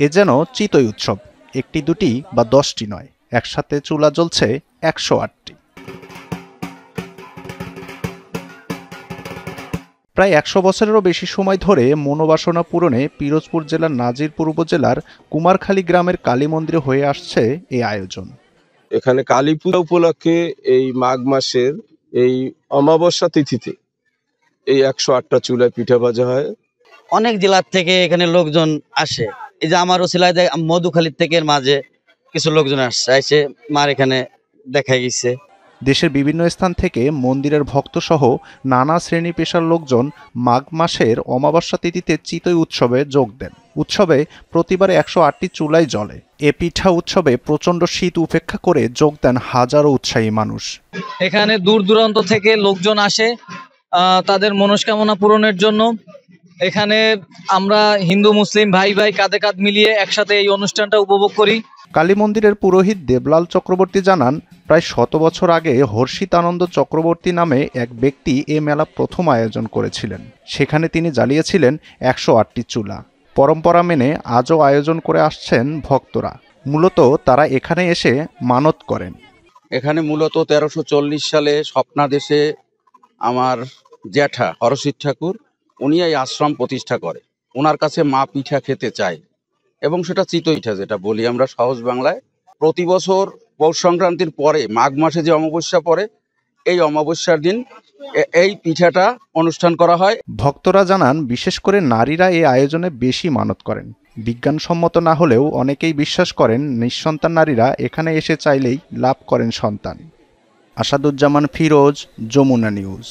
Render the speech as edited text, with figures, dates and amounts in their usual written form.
এ যেন চিতই উৎসব, একটি দুটি বা 10টি নয়, একসাথে চুলা জ্বলছে 108টি। প্রায় 100 বছরেরও বেশি সময় ধরে মনোবাসনা পূরণে পিরোজপুর জেলার নাজিরপুর উপজেলার কুমারখালী গ্রামের কালী মন্দিরে হয়ে আসছে এই আয়োজন। এখানে কালী পূজা উপলক্ষে এই মাঘ মাসের এই অমাবস্যা তিথিতে এই 108টা চুলায় পিঠা ভাজা হয়। অনেক জেলার থেকে এখানে লোকজন আসে। এই যে আমার ওসিলায় মধুখালীর থেকে মাঝে কিছু লোকজন আসছে, এসে মার এখানে দেখা গেছে। দেশের বিভিন্ন স্থান থেকে মন্দিরের ভক্ত সহ নানা শ্রেণী পেশার লোকজন মাঘ মাসের অমাবস্যা তিথিতে চিতই উৎসবে যোগ দেন। উৎসবে প্রতিবারে 108টি চুলাই জ্বলে। এ পিঠা উৎসবে প্রচণ্ড শীত উপেক্ষা করে যোগ দেন হাজারো উৎসাহী মানুষ। এখানে দূর দূরান্ত থেকে লোকজন আসে তাদের মনস্কামনা পূরণের জন্য। এখানে আমরা হিন্দু মুসলিম ভাই ভাই কাঁধে কাঁধ মিলিয়ে একসাথে এই অনুষ্ঠানটা উপভোগ করি। কালী মন্দিরের পুরোহিত দেবলাল চক্রবর্তী জানান, প্রায় 100 বছর আগে হর্ষিতানন্দ চক্রবর্তী নামে এক ব্যক্তি এ মেলা প্রথম আয়োজন করেছিলেন। সেখানে তিনি জ্বালিয়েছিলেন 108টি চুলা। পরম্পরা মেনে আজও আয়োজন করে আসছেন ভক্তরা। মূলত তারা এখানে এসে মানত করেন। এখানে মূলত 1340 সালে স্বপ্নাদেশে আমার জ্যাঠা হরসিদ্ধ ঠাকুর উনি এই আশ্রম প্রতিষ্ঠা করে। ওনার কাছে মা পিঠা খেতে চায়, এবং সেটা চিতই পিঠা যেটা বলি আমরা সহজ বাংলায়। প্রতি বছর পৌষ সংক্রান্তির পরে মাঘ মাসে যে অমাবস্যা পড়ে, এই অমাবস্যার দিন এই পিঠাটা অনুষ্ঠান করা হয়। ভক্তরা জানান, বিশেষ করে নারীরা এই আয়োজনে বেশি মানত করেন। বিজ্ঞানসম্মত না হলেও অনেকেই বিশ্বাস করেন নিঃসন্তান নারীরা এখানে এসে চাইলেই লাভ করেন সন্তান। আসাদুজ্জামান ফিরোজ, যমুনা নিউজ।